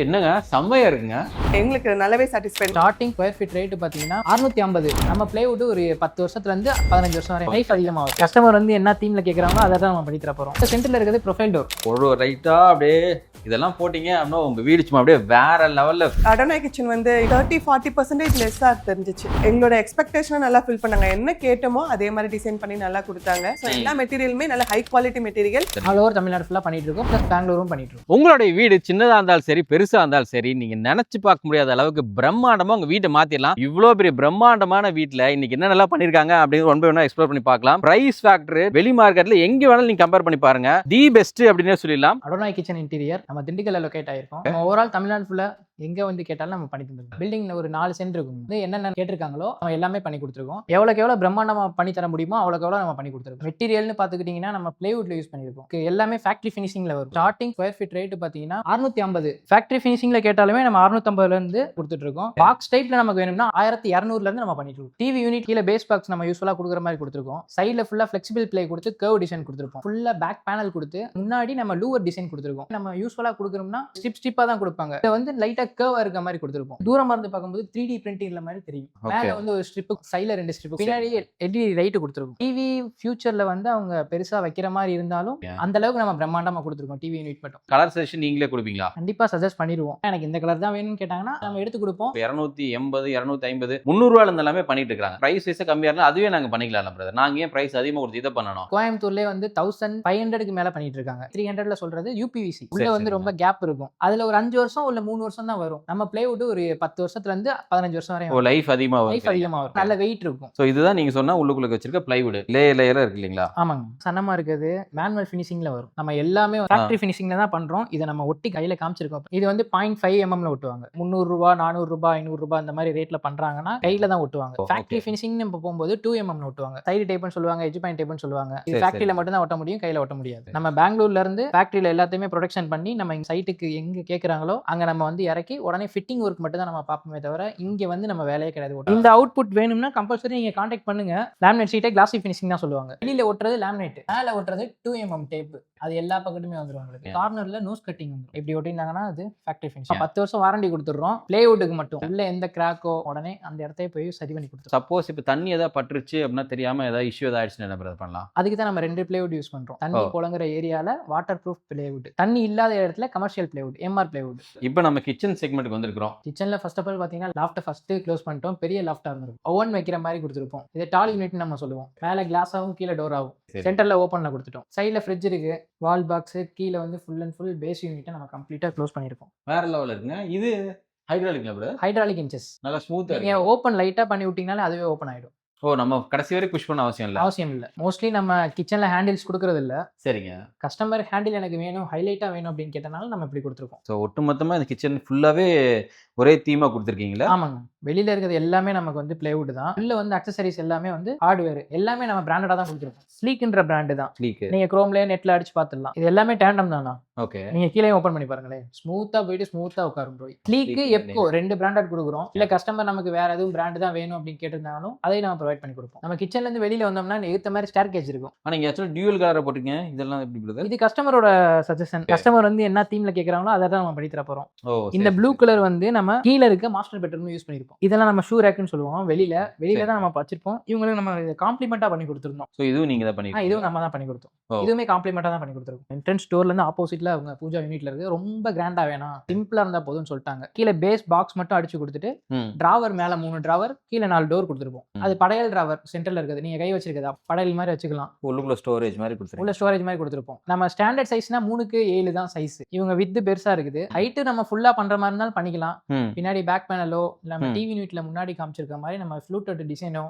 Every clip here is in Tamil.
என்னங்க செம்மையா இருக்குங்க. எங்களுக்கு நல்லாவே satisfy. Starting square feet rate பார்த்தீங்கன்னா 650. நம்ம பிளேவுட் ஒரு 10 வருஷத்துலேருந்து 15 வருஷம் வரை லைஃப் அதிகமாகும். கஸ்டமர் வந்து என்ன தீமில் கேட்குறாங்களோ அதை தான் நம்ம பண்ணி தர போகிறோம். சென்டரில் இருக்கிறது ப்ரொஃபைல் டோர். ஒரு ரைட்டா அப்படியே இதெல்லாம் போட்டீங்க அப்படின்னா உங்க வீடு சும்மா அப்படியே வேற லெவல்ல. அடோனாய் கிச்சன் வந்து 30-40% லெஸ்ஸாக தெரிஞ்சிச்சு. எங்களோட எக்ஸ்பெக்டேஷனை நல்லா ஃபில் பண்ணாங்க. என்ன கேட்டோமோ அதே மாதிரி டிசைன் பண்ணி நல்லா கொடுத்தாங்க. ஸோ எல்லா மெட்டீரியலுமே நல்ல high quality material. All over Tamil Nadu ஃபுல்லாக பண்ணிட்டு இருக்கோம். ப்ளஸ் பெங்களூரும் பண்ணிட்டு இருக்கோம். உங்களுடைய வீடு சின்னதா இருந்தாலும் சரி பெருசா இருந்தாலும் சரி நீங்க நினைச்சு பார்க்க முடியாத அளவுக்கு பிரம்மாண்டமா உங்க வீட்டை மாத்திடலாம். இவ்வளவு பெரிய பிரம்மாண்டமான வீட்டுல இன்னைக்கு என்ன நல்லா பண்ணிருக்காங்க அப்படின்னு ஒன் பை ஒன்னா எக்ஸ்ப்ளோர் பண்ணி பார்க்கலாம். பிரைஸ் ஃபேக்டர் வெளி மார்க்கெட்ல எங்க வேணாலும் நீங்க கம்பேர் பண்ணி பாருங்க. தி பெஸ்ட் அப்படின்னே சொல்லலாம். அடோனாய் கிச்சன் இன்டீரியர் நம்ம திண்டுக்கல்ல லொகேட் ஆயிருக்கோம். நம்ம ஓவரால் தமிழ்நாடு ஃபுல்லா எங்க வந்து கேட்டாலும் நம்ம பண்ணி தந்துருக்கோம். பில்டிங்ல ஒரு 4 சென்ட் இருக்கும். என்னென்ன கேட்டிருக்காங்களோ நம்ம எல்லாமே பண்ணி கொடுத்துருக்கோம். எவ்வளோக்கு எவ்வளோ பிரம்மாண்டமா பண்ணி தர முடியுமோ அவ்வளோக்கு எவ்வளோ நம்ம பண்ணி கொடுத்துருக்கோம். மெட்டீரியல்னு பார்த்துக்கிட்டிங்கன்னா நம்ம பிளேவுட்ல யூஸ் பண்ணியிருக்கோம். எல்லாமே ஃபேக்டரி ஃபினிஷிங்ல வரும். ஸ்டார்டிங் ஸ்கொயர் ஃபீட் ரேட் பார்த்தீங்கன்னா 650. ஃபேக்டரி ஃபினிஷிங்ல கேட்டாலுமே நம்ம 650ல இருந்து கொடுத்துட்டு இருக்கோம். பாக்ஸ் டைப்ல நமக்கு வேணும்னா 1200ல இருந்து நம்ம பண்ணிட்டு இருக்கோம். டிவி யூனிட் கீழே பேஸ் பாக்ஸ் நம்ம யூஸ்ஃபுல்லா கொடுக்குற மாதிரி கொடுத்துருக்கோம். சைடில் ஃபுல்லா ஃபிளெக்சிபிள் பிளே கொடுத்து கர்வ் டிசைன் கொடுத்துருப்போம். ஃபுல்லா பேக் பேனல் கொடுத்து முன்னாடி நம்ம லூவர் டிசைன் கொடுத்துருக்கோம். நம்ம யூஸ்ஃபுல்லா கொடுக்குறோம்னா ஸ்ட்ரிப்பா தான் கொடுப்பாங்க. இதை வந்து லைட்டா கர்வ் இருக்க மாதிரி கொடுத்துருப்போம். தூரமா இருந்து பார்க்கும்போது 3D பிரிண்டிங்ல மாதிரி தெரியும். மேல வந்து ஒரு ஸ்ட்ரிப், சைடுல 2 ஸ்ட்ரிப், பின்னாடி LED லைட் கொடுத்துருக்கோம். டிவி ஃபியூச்சர்ல வந்து அவங்க பெருசா வைக்கிற மாதிரி இருந்தாலும் அந்த அளவுக்கு நம்ம பிரம்மாண்டமா கொடுத்துருக்கோம். டிவி யூனிட் மட்டும். கலர் செஷன் நீங்களே கொடுப்பீங்களா? கண்டிப்பா சஜஸ்ட் பண்ணிடுவோம். எனக்கு இந்த கலர் தான் வேணும்னு கேட்டாங்கன்னா நம்ம எடுத்து கொடுப்போம். 280, 250, 300 ரூபாயில இருந்து எல்லாமே பண்ணிட்டு இருக்காங்க. பிரைஸ் வைஸ் கம்மியா இருந்தா அதுவே நாங்க பண்ணிக்கலாம் பிரதர். நாங்க ஏன் பிரைஸ் அதிகமா கொடுத்து இதை பண்ணணும்? கோயம்புத்தூர்லயே வந்து 1500க்கு மேல பண்ணிட்டு இருக்காங்க. 300ல சொல்றது UPVC. உள்ள வந்து ரொம்ப கேப் இருக்கும். அதுல ஒரு 5 வருஷம் இல்ல 3 வருஷம் தான் வரும். நம்ம பிளேவுட் ஒரு 10 வருஷத்துல இருந்து 15 வருஷம் வரை லைஃப் அதிகமா வரும். நல்ல வெயிட் இருக்கும். சோ இதுதான் நீங்க சொன்னா உள்ளுக்குள்ள வச்சிருக்க பிளைவுட் லேயரா இருக்கு இல்லீங்களா? ஆமாங்க. சன்னமா இருக்குது. மேனுவல் ஃபினிஷிங்ல வரும். நம்ம எல்லாமே ஃபேக்டரி ஃபினிஷிங்ல தான் பண்றோம். இதை நம்ம ஒட்டி கையில காமிச்சிருக்கோம். இது வந்து 0.5 mm ஒட்டுவாங்க. 300 ரூபாய், 400 ரூபாய், 500 ரூபாய் அந்த மாதிரி ரேட்ல பண்றாங்கன்னா கையில தான் ஒட்டுவாங்க. ஃபேக்டரி ஃபினிஷிங் நம்ம போகும்போது 2 mm ஒட்டுவாங்க. சைடு டைப்னு சொல்லுவாங்க, எட்ஜ் பாயிண்ட் டைப்னு சொல்லுவாங்க. இது ஃபேக்டரியில மட்டும் தான் ஒட்ட முடியும், கையில ஒட்ட முடியாது. நம்ம பெங்களூர்ல இருந்து ஃபேக்டரியில எல்லாத்தையுமே ப்ரொடக்ஷன் பண்ணி நம்ம சைட்டுக்கு எங்க கேக்குறாங்களோ அங்க நம்ம வந்து இறக்கி உடனே ஃபிட்டிங் ஒர்க் மட்டும் தான் நம்ம பார்ப்போமே தவிர இங்க வந்து நம்ம வேலையே கிடையாது. இந்த அவுட்புட் வேணும்னா கம்பல்சரி நீங்க கான்டாக்ட் பண்ணுங்க. லேமினேட் ஷீட்டை கிளாசி ஃபினிஷிங் தான் சொல்லுவாங்க. வெளியில ஒட்டுறது லேமினேட், மேல ஒட்டுறது 2 mm டேப். அது எல்லா பக்கத்துமே வந்துரும். உங்களுக்கு கார்னர்ல நோஸ் கட்டிங் வந்துரும். இப்படி ஒட்டினாங்கன்னா அது ஃபேக்டரி ஃபினிஷிங். 10 வருஷம் வாரண்டி கொடுத்துறோம். பிளேவுட்டுக்கு மட்டும். உள்ள எந்த கிராக்கோ உடனே அந்த இடத்தையே போய் சரி பண்ணி கொடுத்துரும். சப்போஸ் இப்போ தண்ணி ஏதாவது பட்டுருச்சு அப்படின்னா தெரியாம ஏதாவது இஷ்யூ ஏதாவது ஆயிடுச்சுன்னா என்ன பிரதர் பண்ணலாம்? அதுக்கு தான் நம்ம 2 பிளேவுட் யூஸ் பண்றோம். தண்ணி புழங்குற ஏரியால வாட்டர் ப்ரூஃப் பிளேவுட், தண்ணி இல்லாத இடத்துல கமர்ஷியல் பிளேவுட், MR பிளேவுட். இப்போ நம்ம கிச்சன் செக்மெண்ட்க்கு வந்திருக்கிறோம். கிச்சன்ல ஃபர்ஸ்ட் ஆஃப் ஆல் பாத்தீங்கன்னா லாஃப்ட் ஃபர்ஸ்ட் க்ளோஸ் பண்ணிட்டோம். பெரிய லாஃப்டா இருந்திருக்கும். ஓவன் வைக்கிற மாதிரி கொடுத்துருப்போம். இது டால் யூனிட் நம்ம சொல்லுவோம். மேல கிளாஸ் ஆகும், கீழே டோர் ஆகும். சென்டர்ல ஓப்பன்ல கொடுத்துட்டோம். சைடுல ஃப்ரிட்ஜ் இருக்கு, வால் பாக்ஸ், கீழே வந்து ஃபுல் அண்ட் ஃபுல் பேஸ் யூனிட்டை நம்ம கம்ப்ளீட்டா க்ளோஸ் பண்ணிருக்கோம். வேற லெவல்ல இருக்குங்க. இது ஹைட்ராலிக்ல பிரதர்? Hydraulic inches. நல்லா ஸ்மூத்தா நீங்க ஓப்பன் லைட்டா பண்ணி விட்டீங்கனாலே அதுவே ஓப்பன் ஆயிடும். ஓ, நம்ம கடைசி வரைக்கும் புஷ் பண்ண அவசியம் இல்ல. மோஸ்ட்லி நம்ம கிச்சன்ல ஹேண்டில்ஸ் கொடுக்கறது இல்ல. சரிங்க. கஸ்டமர் ஹேண்டில் எனக்கு வேணும், ஹைலைட்டா வேணும் அப்படின்னு கேட்டனால நம்ம இப்படி கொடுத்துருக்கோம். ஸோ ஒட்டுமொத்தமா இந்த கிச்சன் ஃபுல்லாவே ஒரே தீமா கொடுத்துருக்கீங்களா? ஆமாங்க. வெளியில இருக்கிறது எல்லாமே நமக்கு வந்து பிளேவுட் தான். உள்ள வந்து அக்சசரிஸ் எல்லாமே வந்து ஹார்ட்வேர் எல்லாமே நம்ம பிராண்டடா தான் கொடுத்துருக்கோம். ஸ்லீக்ன்ற பிராண்ட் தான். ஸ்லீக் நீங்க குரோம்ல நெட்ல அடிச்சு பார்த்துடலாம். இது எல்லாமே டேண்டம் தானா? ஓகே. நீங்க கீழே ஓபன் பண்ணி பாருங்களேன். ஸ்மூத்தா போயிட்டு ஸ்மூத்தா உட்காரும் ப்ரோ. ஸ்லீக் எப்கோ 2 பிராண்டட் கொடுக்குறோம். இல்ல கஸ்டமர் நமக்கு வேற எதுவும் பிராண்ட் தான் வேணும் அப்படின்னு கேட்டிருந்தாலும் அதையும் நம்ம ப்ரொவைட் பண்ணி கொடுப்போம். நம்ம கிச்சன்ல இருந்து வெளியில வந்தோம்னா ஏத்த மாதிரி ஸ்டேர் கேஜ் இருக்கும். ஆனா நீங்க ஆக்சுவலா டியூவல் கலர் போட்டுங்க. இதெல்லாம் எப்படி பிரதர்? இது கஸ்டமரோட சஜஷன். கஸ்டமர் வந்து என்ன தீம்ல கேக்குறாங்களோ அதை தான் நம்ம பண்ணி தர போறோம். ஓ, இந்த ப்ளூ கலர் வந்து நம்ம கீழே இருக்க மாஸ்டர் பெட்ரூம் யூஸ் பண்ணிருப்போம். இதெல்லாம் நம்ம ஷூ ரேக்னு சொல்லுவோம். வெளியில தான் நம்ம வச்சிருப்போம். இவங்களுக்கு நம்ம காம்ப்ளிமெண்டா பண்ணி கொடுத்துருந்தோம். சோ இதுவும் நீங்க தான் பண்ணி? இதுவும் நம்ம தான் பண்ணி கொடுத்தோம். இதுவுமே காம்ப்ளிமெண்டா தான் பண்ணி கொடுத்துருக்கோம். என்ட்ரன்ஸ் டோர்ல இருந்து ஆப்போசிட்ல அவங்க பூஜா யூனிட்ல இருக்கு. ரொம்ப கிராண்டா வேணாம், சிம்பிளா இருந்தா போதும்னு சொல்லிட்டாங்க. கீழே பேஸ் பாக்ஸ் மட்டும் அடிச்சு கொடுத்துட்டு டிராவர் மேல 3 டிராவர், கீழே 4 டோர் கொடுத்துருப்போம். அது படையல் டிராவர் சென்டர்ல இருக்குது. நீங்க கை வச்சிருக்கதா படையல் மாதிரி வச்சுக்கலாம். உள்ளுக்குள்ள ஸ்டோரேஜ் மாதிரி கொடுத்துருக்கோம். உள்ள ஸ்டோரேஜ் மாதிரி கொடுத்துருப்போம். நம்ம ஸ்டாண்டர்ட் சைஸ்னா 3க்கு 7 தான் சைஸ். இவங்க வித் பெருசா இருக்குது. ஹைட் நம்ம ஃபுல்லா பண்ற மாதிரி இருந்தாலும் பண்ணிக்கலாம். பின்னாடி பேக் பேனலோ நம்ம டிவி யூனிட்ல முன்னாடி காமிச்சிருக்க மாதிரி நம்ம ஃப்ளூட்டட் டிசைனோ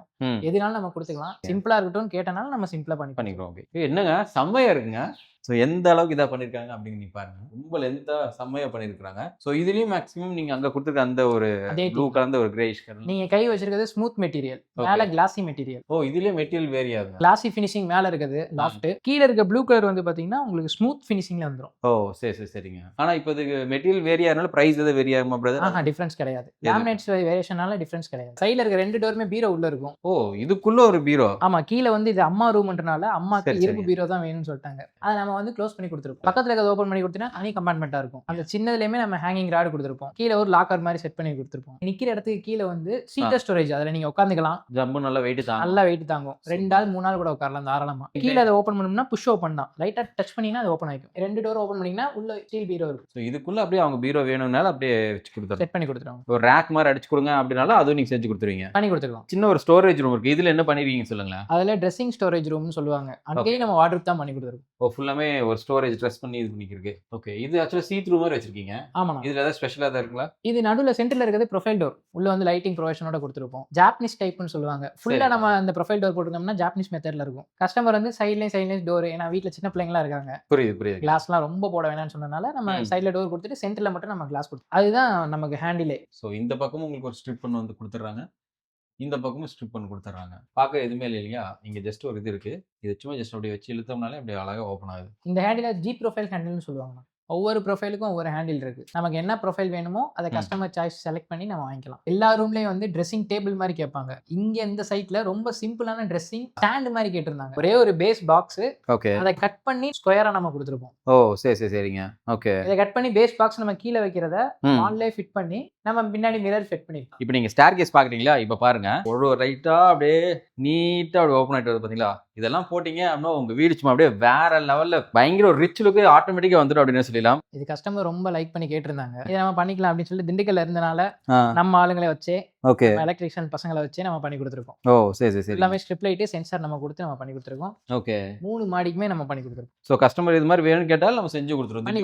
எதுனாலும் நம்ம கொடுத்துக்கலாம். சிம்பிளா இருக்கட்டும் கேட்டனால நம்ம சிம்பிளா பண்ணிக்கிறோம். என்னங்க செம்மையா இருக்குங்க. ஸோ எந்த அளவுக்கு இதாக பண்ணியிருக்காங்க அப்படின்னு நீ பாருங்க. ரொம்ப லென்த்தாக செம்மையாக பண்ணியிருக்காங்க. ஸோ இதுலேயும் மேக்ஸிமம் நீங்கள் அங்கே கொடுத்துருக்க அந்த ஒரு ப்ளூ கலந்த ஒரு கிரேஷ் கலர். நீங்கள் கை வச்சிருக்கிறது ஸ்மூத் மெட்டீரியல், மேலே கிளாசி மெட்டீரியல். ஓ, இதுலேயே மெட்டீரியல் வேரி ஆகுது. கிளாசி ஃபினிஷிங் மேலே இருக்குது லாஃப்ட். கீழே இருக்க ப்ளூ கலர் வந்து பார்த்தீங்கன்னா உங்களுக்கு ஸ்மூத் ஃபினிஷிங்ல வந்துடும். ஓ, சரிங்க. ஆனால் இப்போ இதுக்கு மெட்டீரியல் வேரி ஆகிறனால ப்ரைஸ் எதாவது வேரி ஆகுமா பிரதர்? டிஃப்ரென்ஸ் கிடையாது. லேமினேட்ஸ் வேரியேஷனால டிஃப்ரென்ஸ் கிடையாது. சைடில் இருக்க 2 டோருமே பீரோ உள்ள இருக்கும். ஓ, இதுக்குள்ள ஒரு பீரோ? ஆமா, கீழே வந்து இது அம்மா ரூம்ன்றனால அம்மாக்கு இரும்பு பீரோ தான் வேணும்னு சொல்லிட்டாங்க. அதை நம்ம நம்ம வந்து க்ளோஸ் பண்ணி கொடுத்துருப்போம். பக்கத்துல இருக்கிறத ஓப்பன் பண்ணி கொடுத்தீங்கன்னா தனி கம்பார்ட்மெண்ட்டா இருக்கும். அந்த சின்னதுலயுமே நம்ம ஹேங்கிங் ராட் கொடுத்துருப்போம். கீழே ஒரு லாக்கர் மாதிரி செட் பண்ணி கொடுத்துருப்போம். நிக்கிற இடத்துக்கு கீழே வந்து சீட்டர் ஸ்டோரேஜ், அதுல நீங்க உட்காந்துக்கலாம். ஜம்பு நல்லா வெயிட் தான். நல்லா வெயிட் தாங்கும். 2 ஆள் 3 ஆள் கூட உட்காரலாம் தாராளமா. கீழே அதை ஓப்பன் பண்ணோம்னா புஷ் ஓப்பன் தான். லைட்டா டச் பண்ணீங்கன்னா அது ஓப்பன் ஆயிக்கும். 2 டோர் ஓப்பன் பண்ணீங்கன்னா உள்ள ஸ்டீல் பீரோ இருக்கும். ஸோ இதுக்குள்ள அப்படியே அவங்க பீரோ வேணும்னால அப்படியே வச்சு கொடுத்துருவோம். செட் பண்ணி கொடுத்துருவாங்க. ஒரு ரேக் மாதிரி அடிச்சு கொடுங்க அப்படினாலும் அதுவும் நீங்க செஞ்சு கொடுத்துருவீங்க. பண்ணி கொடுத்துருவோம். சின்ன ஒரு ஸ்டோரேஜ் ரூம் இருக்கு. இதுல என்ன பண்ணிருக்கீங்க சொல்லுங்களேன். அதுல ட்ரெஸ்ஸிங் ஸ்டோரேஜ் ரூம்னு சொல்லுவாங்க. அங்கேயும் நம்ம வார்ட்ரோப் தான் பண்ணி கொடுத்துருக்கோம். ஓ ஃபுல்லாமே ஒரு ஸ்டோரேஜ் ட்ரெஸ் பண்ணி இது பண்ணிருக்கு. ஓகே இது ஆக்சுவலா சீ த்ரூ மாதிரி வச்சிருக்கீங்க. ஆமாண்ணா. இதுல ஏதாவது ஸ்பெஷலா ஏதாவது இருக்குங்களா? இது நடுவில் சென்டர்ல இருக்கிறது ப்ரொஃபைல் டோர். உள்ள வந்து லைட்டிங் ப்ரொவிஷனோட கொடுத்துருப்போம். ஜாப்பனீஸ் டைப்னு சொல்லுவாங்க. ஃபுல்லா நம்ம அந்த ப்ரொஃபைல் டோர் போட்டுருந்தோம்னா ஜாப்பனீஸ் மெத்தட்ல இருக்கும். கஸ்டமர் வந்து சைட்லேயும் டோர், ஏன்னா வீட்டில் சின்ன பிள்ளைங்களா இருக்காங்க, புரியுது. கிளாஸ்லாம் ரொம்ப போட வேணாம்னு சொன்னனால நம்ம சைடில் டோர் கொடுத்துட்டு சென்டர்ல மட்டும் நம்ம கிளாஸ் கொடுத்தோம். அதுதான் நமக்கு ஹேண்டிலே. ஸோ இந்த பக்கமும் உங்களுக்கு ஒரு ஸ்ட்ரிப் பண்ணி வந்து கொடுத்துட்றாங்க, இந்த பக்கமும் ஸ்ட்ரிப் பண்ணி கொடுத்துட்றாங்க. பார்க்க எதுவுமே இல்லை இல்லையா? இங்கே ஜஸ்ட் ஒரு இது இருக்கு. இது சும்மா ஜஸ்ட் அப்படியே வச்சு இழுத்தோம்னாலே அப்படியே அழகாக ஓப்பன் ஆகுது. இந்த ஹேண்டில ஜி ப்ரொஃபைல் ஹேண்டில்னு சொல்லுவாங்க. ஒவ்வொரு ப்ரொஃபைலுக்கும் ஒவ்வொரு ஹேண்டில் இருக்கு. நமக்கு என்ன ப்ரொஃபைல் வேணுமோ அதை கஸ்டமர் சாய்ஸ் செலக்ட் பண்ணி நம்ம வாங்கிக்கலாம். எல்லா ரூம்லயும் வந்து ட்ரெஸ்ஸிங் டேபிள் மாதிரி கேட்பாங்க. இங்க இந்த சைட்ல ரொம்ப சிம்பிளான ட்ரெஸ்ஸிங் ஸ்டாண்ட் மாதிரி கேட்டிருந்தாங்க. ஒரே ஒரு பேஸ் பாக்ஸ், ஓகே, அதை கட் பண்ணி ஸ்கொயரா நம்ம கொடுத்துருப்போம். ஓ சரிங்க. ஓகே, இதை கட் பண்ணி பேஸ் பாக்ஸ் நம்ம கீழே வைக்கிறத வால்லே ஃபிட் பண்ணி நம்ம பின்னாடி மிரர் ஃபிட் பண்ணிக்கலாம். இப்போ நீங்க ஸ்டேர் கேஸ் பாக்குறீங்களா? இப்போ பாருங்க, ஒரு ரைட்டா அப்படியே நீட்டா அப்படியே ஓப்பன் ஆயிட்டு வருது பாத்தீங்களா? இதெல்லாம் போட்டீங்க அப்படின்னா உங்க வீடு சும்மா அப்படியே வேற லெவல்ல பயங்கர ஒரு ரிச் லுக்கு ஆட்டோமேட்டிக்கா வந்துடும் அப்படின்னு சொல்லலாம். இது கஸ்டமர் ரொம்ப லைக் பண்ணி கேட்டிருந்தாங்க. இதை நம்ம பண்ணிக்கலாம் அப்படின்னு சொல்லி திண்டுக்கல்ல இருந்தனால நம்ம ஆளுங்களை வச்சே, ஓகே, எலக்ட்ரிஷியன் பசங்களை வச்சே நம்ம பண்ணி கொடுத்துருக்கோம். ஓ சரி. எல்லாமே ஸ்ட்ரிப் லைட் சென்சார் நம்ம கொடுத்து நம்ம பண்ணி கொடுத்துருக்கோம். ஓகே, 3 மாடிக்குமே நம்ம பண்ணி கொடுத்துருக்கோம். ஸோ கஸ்டமர் இது மாதிரி வேணும்னு கேட்டால் நம்ம செஞ்சு கொடுத்துருவோம். பண்ணி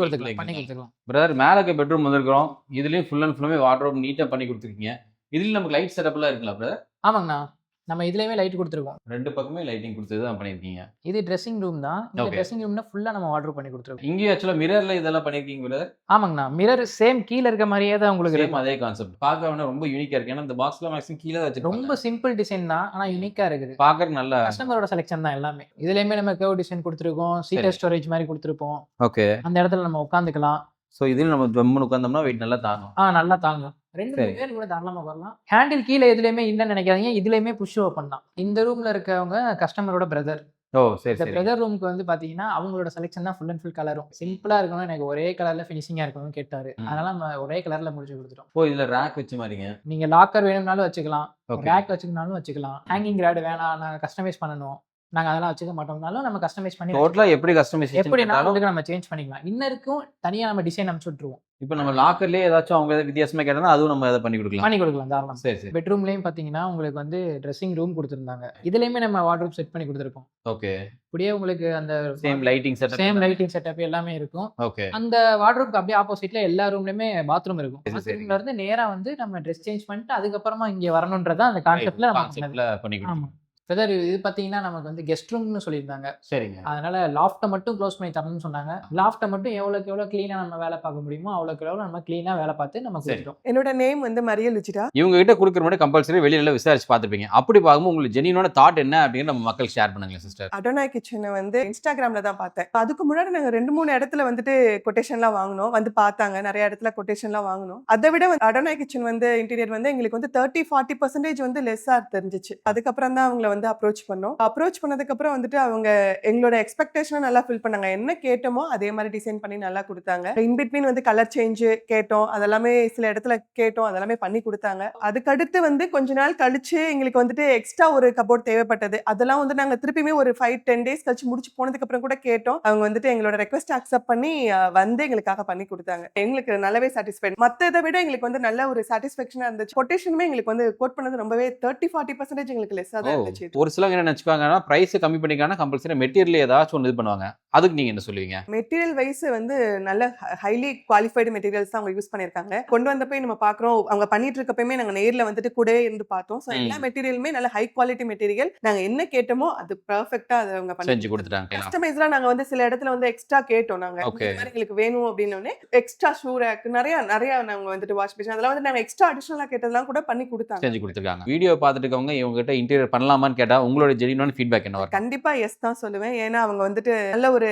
கொடுத்துக்கலாம். பிரதர் மேலே இருக்க பெட்ரூம் வந்திருக்கிறோம். இதுலயும் ஃபுல் அண்ட் ஃபுல்லாமே வார்ட்ரோப் நீட்டா பண்ணி கொடுத்துருக்கீங்க. இதுல நமக்கு லைட் செட்டப்லாம் இருக்குல்ல பிரதர்? ஆமாங்கண்ணா, நம்ம இதுலயுமே லைட் கொடுத்துருக்கோம். 2 பக்கமே லைட்டிங் கொடுத்து தான் பண்ணிருக்கீங்க. இது ட்ரெஸ்ஸிங் ரூம் தான். இந்த ட்ரெஸ்ஸிங் ரூம்ல ஃபுல்லா நம்ம வார்ட்ரோப் பண்ணி கொடுத்துருக்கோம். இங்கேயும் ஆக்சுவலா மிரர்ல இதெல்லாம் பண்ணிருக்கீங்க பிரதர்? ஆமாங்கண்ணா, மிரர் சேம் கீழ இருக்க மாதிரியே தான் உங்களுக்கு சேம் அதே கான்செப்ட். பார்க்க ரொம்ப யூனிக்கா இருக்கு. ஏன்னா இந்த பாக்ஸ்ல மேக்ஸிமம் கீழே வச்சிருப்பாங்க. ரொம்ப சிம்பிள் டிசைன் தான், ஆனா யூனிக்கா இருக்குது. பார்க்க நல்ல கஸ்டமரோட செலக்ஷன் தான் எல்லாமே. இதுலயுமே நம்ம கர்வ் டிசைன் கொடுத்துருக்கோம். சீட்டர் ஸ்டோரேஜ் மாதிரி கொடுத்துருப்போம். ஓகே, அந்த இடத்துல நம்ம உட்காந்துக்கலாம். ஸோ இதில் நம்ம ஜம்முன்னு உட்காந்தோம்னா வெயிட் நல்லா தாங்கும். நல்லா தாங்கும். 2 பேர் கூட தாராளமா வரலாம். ஹேண்டில் கீழே எதுலயுமே இல்லைன்னு நினைக்காதீங்க. இதுலயுமே புஷ் ஓப்பன் தான். இந்த ரூம்ல இருக்கவங்க கஸ்டமரோட பிரதர். ஓ இந்த சரி. பிரதர் ரூமுக்கு வந்து பாத்தீங்கன்னா அவங்களோட செலக்ஷன் தான் ஃபுல் அண்ட் ஃபுல் கலரும். சிம்பிளா இருக்கணும், எனக்கு ஒரே கலர்ல ஃபினிஷிங்கா இருக்கணும்னு கேட்டாரு. அதனால நம்ம ஒரே கலர்ல முடிச்சு கொடுத்துட்டோம். ஓ இதுல ரேக் வச்ச மாதிரிங்க. நீங்க லாக்கர் வேணும்னாலும் வச்சுக்கலாம், Okay. ரேக் வச்சுக்கனாலும் வச்சுக்கலாம். ஹேங்கிங் ராட் வேணாம், நாங்க கஸ்டமைஸ் பண்ணணும், நாங்க அதெல்லாம் வச்சுக்க மாட்டோம்னாலும் நம்ம கஸ்டமைஸ் பண்ணி டோட்டலா எப்படி கஸ்டமைசேஷன் எப்படினா பண்ணாலும் உங்களுக்கு நம்ம சேஞ்ச் பண்ணிக்கலாம். இன்னருக்கும் தனியா நம்ம டிசைன் அனுப்பிச்சு விட்டுருவோம். இப்போ நம்ம லாக்கர்லயே ஏதாச்சும் அவங்க ஏதாவது வித்தியாசமா கேட்டாங்கன்னா அதுவும் நம்ம அதை பண்ணி கொடுக்கலாம். தாராளமா. சரி. பெட்ரூம்லயும் பாத்தீங்கன்னா உங்களுக்கு வந்து ட்ரெஸ்ஸிங் ரூம் கொடுத்திருந்தாங்க. இதுலயுமே நம்ம வார்ட்ரோப் செட் பண்ணி கொடுத்திருப்போம். ஓகே, அப்படியே உங்களுக்கு அந்த சேம் லைட்டிங் செட்டப் எல்லாமே இருக்கும். ஓகே, அந்த வார்ட்ரோப்க்கு அப்படியே ஆப்போசிட்ல எல்லா ரூம்லயுமே பாத்ரூம் இருக்கும். சரி. பாத்ரூம்ல இருந்து நேரா வந்து நம்ம ட்ரெஸ் சேஞ்ச் பண்ணிட்டு அதுக்கப்புறமா இங்க வரணும்ன்றத அந்த கான்செப்ட்ல நம்ம பண்ணது. பண்ணி கொடுக்கலாம். ஆமா. பிரதர் இது பாத்தீங்கன்னா நமக்கு வந்து கெஸ்ட் ரூம்னு சொல்லியிருந்தாங்க. சரிங்க. அதனால லாஃப்ட்டை மட்டும் க்ளோஸ் பண்ணி தரணும்னு சொன்னாங்க. லாஃப்ட்டை மட்டும் எவ்வளவுக்கு எவ்வளவு கிளீனா நம்ம வேலை பார்க்க முடியுமோ அவ்வளவுக்கு எவ்வளவு நம்ம கிளீனா வேலை பார்த்து நம்ம கொடுத்துட்டோம். என்னோட நேம் வந்து மரிய லுச்சிடா. இவங்க கிட்ட கொடுக்குற மாதிரி கம்பல்சரி வெளியில விசாரிச்சு பார்த்துப்பீங்க. அப்படி பார்க்கும்போது உங்களுக்கு ஜெனியூனான தாட் என்ன அப்படின்னு நம்ம மக்கள் ஷேர் பண்ணுங்க சிஸ்டர். அடோனாய் கிச்சனை வந்து இன்ஸ்டாகிராம்ல தான் பார்த்தேன். அதுக்கு முன்னாடி நாங்க 2-3 இடத்துல வந்துட்டு கொட்டேஷன்லாம் வாங்கினோம். வந்து பார்த்தாங்க, நிறைய இடத்துல கொட்டேஷன்லாம் வாங்கினோம். அதை விட அடோனாய் கிச்சன் வந்து இன்டீரியர் வந்து எங்களுக்கு வந்து 30-40% வந்து லெஸ்ஸா தெரிஞ்சிச்சு. அதுக்கப்புறம் தான் அவங்களை வந்து அப்ரோச் பண்ணோம். அப்ரோச் பண்ணதுக்கு அப்புறம் வந்துட்டு அவங்க எங்களோட எக்ஸ்பெக்டேஷனை நல்லா ஃபில் பண்ணாங்க. என்ன கேட்டோமோ அதே மாதிரி டிசைன் பண்ணி நல்லா கொடுத்தாங்க. இன்பிட்வீன் வந்து கலர் சேஞ்ச் கேட்டோம், அதெல்லாமே சில இடத்துல கேட்டோம், அதெல்லாமே பண்ணி கொடுத்தாங்க. அதுக்கடுத்து வந்து கொஞ்ச நாள் கழிச்சு எங்களுக்கு வந்துட்டு எக்ஸ்ட்ரா ஒரு கபோர்ட் தேவைப்பட்டது. அதெல்லாம் வந்து நாங்க திருப்பியுமே ஒரு 5-10 டேஸ் கழிச்சு முடிச்சு போனதுக்கு அப்புறம் கூட கேட்டோம். அவங்க வந்துட்டு எங்களோட ரெக்வஸ்ட் அக்செப்ட் பண்ணி வந்து எங்களுக்காக பண்ணி கொடுத்தாங்க. எங்களுக்கு நல்லாவே சாட்டிஸ்ஃபைட். மற்றதை விட எங்களுக்கு வந்து நல்ல ஒரு சாட்டிஸ்ஃபேக்ஷனா இருந்துச்சு. கொட்டேஷனுமே எங்களுக்கு வந்து கோட் பண்ணது ரொம்பவே 30-40% எங்களுக்கு லெஸ்ஸா தான் இருந்துச்சு. ஒரு சிலவங்க என்ன நினைச்சுப்பாங்கன்னா பிரைஸ் கம்மி பண்ணிக்கானா கம்பல்சரி மெட்டீரியல் ஏதாச்சும் ஒன்று இது பண்ணுவாங்க. அதுக்கு நீங்க என்ன சொல்லுவீங்க? மெட்டீரியல் வைஸ் வந்து நல்ல ஹைலி குவாலிஃபைடு மெட்டீரியல்ஸ் தான் அவங்க யூஸ் பண்ணிருக்காங்க. கொண்டு வந்தப்போ நம்ம பாக்குறோம், அவங்க பண்ணிட்டு இருக்கப்பயுமே நாங்க நேர்ல வந்துட்டு கூட இருந்து பார்த்தோம். ஸோ எல்லா மெட்டீரியலுமே நல்ல ஹை குவாலிட்டி மெட்டீரியல். நாங்க என்ன கேட்டோமோ அது பெர்ஃபெக்ட்டா அதை அவங்க செஞ்சு கொடுத்துட்டாங்க. கஸ்டமைஸ்லாம் நாங்க வந்து சில இடத்துல வந்து எக்ஸ்ட்ரா கேட்டோம். நாங்க இந்த மாதிரி எங்களுக்கு வேணும் அப்படின்னோடனே எக்ஸ்ட்ரா ஷூ ரேக் நிறைய நாங்க வந்துட்டு வாஷ் பேஷன் அதெல்லாம் வந்து நாங்க எக்ஸ்ட்ரா அடிஷனலா கேட்டதெல்லாம் கூட பண்ணி கொடுத்தாங்க, செஞ்சு கொடுத்துருக்காங்க. வீடியோ பார்த்துட்டு இருக்கவங்க இவங்க கிட்ட இன்டீரியர் பண்ணலாமான்னு கேட்டா உங்களோட ஜெனியூனான ஃபீட்பேக் என்ன வரும்? கண்டிப்பா எஸ் தான் சொல்லுவேன். ஏன்னா அவங்க வந்துட்டு நல்ல ஒரு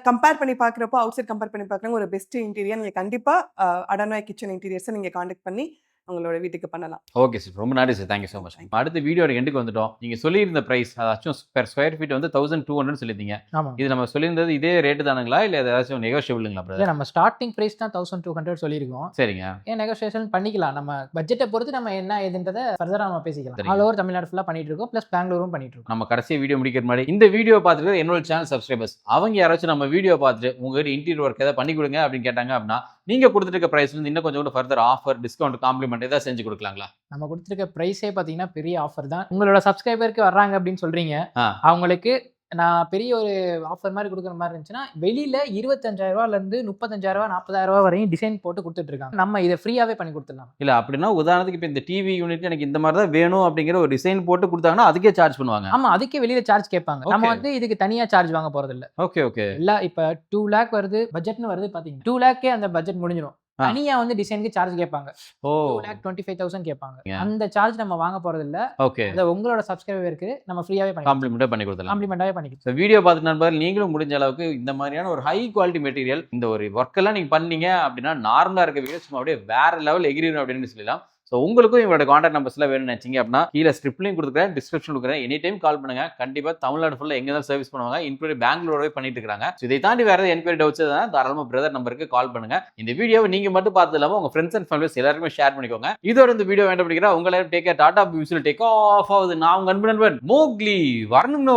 கம்பேர் பண்ணி பாக்குறப்போ அவுட் சைட் கம்பேர் பண்ணி பாக்குறவங்க ஒரு பெஸ்ட் இன்டீரியர். நீங்க கண்டிப்பா அடோனாய் கிச்சன் இன்டீரியர்ஸை நீங்க கான்டாக்ட் பண்ணி அவங்களோட வீட்டுக்கு பண்ணலாம். ஓகே சார், ரொம்ப நன்றி சார், தேங்க்யூ ஸோ மச். அடுத்த வீடியோட எண்டுக்கு வந்துட்டோம். நீங்க சொல்லியிருந்த பிரைஸ் அதாச்சும் பெர் ஸ்கொயர் ஃபீட் வந்து 1200 சொல்லியிருந்தீங்க. ஆமாம். இது நம்ம சொல்லியிருந்தது இதே ரேட்டு தானுங்களா இல்லை ஏதாச்சும் நெகோஷியபிளுங்களா இல்லை, பிரதர்? நம்ம ஸ்டார்டிங் ப்ரைஸ் தான் 1200 சொல்லியிருக்கோம். சரிங்க. ஏன் நெகோசியேஷன் பண்ணிக்கலாம், நம்ம பட்ஜெட்டை பொறுத்து நம்ம என்ன ஏதுன்றதை ஃபர்தராக நம்ம பேசிக்கலாம். சரிங்க. ஆல் ஓவர் தமிழ்நாடு ஃபுல்லாக பண்ணிட்டு இருக்கோம், ப்ளஸ் பெங்களூரும் பண்ணிட்டு இருக்கோம். நம்ம கடைசி வீடியோ முடிக்கிற மாதிரி இந்த வீடியோ பார்த்துட்டு என்னோட சேனல் சப்ஸ்கிரைபர்ஸ் அவங்க யாராச்சும் நம்ம வீடியோ பார்த்துட்டு உங்ககிட்ட இன்டீரியர் ஒர்க் ஏதாவது பண்ணி கொடுங்க அப்படின்னு கேட்டாங்க அப்படின்னா நீங்க கொடுத்துட்டு இருக்க பிரைஸ்ல இருந்து இன்னும் கொஞ்சம் கூட ஃபர்தர் ஆஃபர், டிஸ்கவுண்ட், காம்ப்ளிமெண்ட் ஏதாவது செஞ்சு கொடுக்கலாங்களா? நம்ம கொடுத்துருக்க ப்ரைஸே பார்த்தீங்கன்னா பெரிய ஆஃபர் தான். உங்களோட சப்ஸ்கிரைபருக்கு வர்றாங்க அப்படின்னு சொல்றீங்க, ஆ. அவங்களுக்கு நான் பெரிய ஒரு ஆஃபர் மாதிரி கொடுக்குற மாதிரி இருந்துச்சுன்னா வெளியில 25,000 35,000 40,000 வரையும் டிசைன் போட்டு கொடுத்துட்டு இருக்காங்க. நம்ம இதை ஃப்ரீயாவே பண்ணி கொடுத்துடலாம். இல்ல அப்படின்னா உதாரணத்துக்கு இப்போ இந்த டிவி யூனிட் எனக்கு இந்த மாதிரி தான் வேணும் அப்படிங்கிற ஒரு டிசைன் போட்டு கொடுத்தாங்கன்னா அதுக்கே சார்ஜ் பண்ணுவாங்க. ஆமா, அதுக்கே வெளியில சார்ஜ் கேட்பாங்க. நம்ம Okay. வந்து இதுக்கு தனியா சார்ஜ் வாங்க போறது இல்ல. Okay okay. இல்ல இப்ப 2 lakh வருது பட்ஜெட்னு வருது பாத்தீங்கன்னா 2 lakh அந்த பட்ஜெட் முடிஞ்சிடும். ஆ. தனியா வந்து டிசைனுக்கு சார்ஜ் கேட்பாங்க. ஓ 2,25,000 கேட்பாங்க. Yeah. அந்த சார்ஜ் நம்ம வாங்க போறது இல்ல. ஓகே. அத உங்களோட சப்ஸ்கிரைபருக்கு நம்ம ஃப்ரீயாவே பண்ணி காம்ப்ளிமெண்டா பண்ணி கொடுத்துடலாம். காம்ப்ளிமெண்டாவே பண்ணிக்கலாம். ஸோ வீடியோ பார்த்து நண்பர்கள் நீங்களும் முடிஞ்ச அளவுக்கு இந்த மாதிரியான ஒரு ஹை குவாலிட்டி மெட்டீரியல் இந்த ஒரு ஒர்க் எல்லாம் நீங்க பண்ணீங்க அப்படின்னா நார்மலா இருக்க வீடியோ சும்மா அப்படியே வேற லெவல் எகிரிடும் அப்படின்னு சொல்லலாம். ஸோ உங்களுக்கும் இவங்களோட கான்டாக்ட் நம்பர்ஸ்லாம் வேணும்னு நினைச்சீங்க அப்படின்னா கீழே ஸ்கிரிப்ட்லையும் கொடுக்குறேன், டிஸ்கிரிப்ஷன் கொடுக்குறேன். எனி டைம் கால் பண்ணுங்க. கண்டிப்பாக தமிழ்நாடு ஃபுல்லாக எங்கே தான் சர்வீஸ் பண்ணுவாங்க, இன்க்ளூட் பெங்களூரோவே பண்ணிட்டு இருக்காங்க. ஸோ இதை தாண்டி வேற ஏதாவது என்கொயரி டவுட்ஸ் தான் தாராளமாக பிரதர் நம்பருக்கு கால் பண்ணுங்க. இந்த வீடியோவை நீங்க மட்டும் பார்த்தது இல்லாமல் உங்க ஃப்ரெண்ட்ஸ் அண்ட் ஃபேமிலிஸ் எல்லாருமே ஷேர் பண்ணிக்கோங்க. இதோட இந்த வீடியோ வேண்டாம் பிடிக்கிறா உங்களை டேக் கேர், டாடா, பியூசில் டேக் ஆஃப் ஆகுது. நான் உங்க அன்பு நண்பன் மோக்லி வரணும்.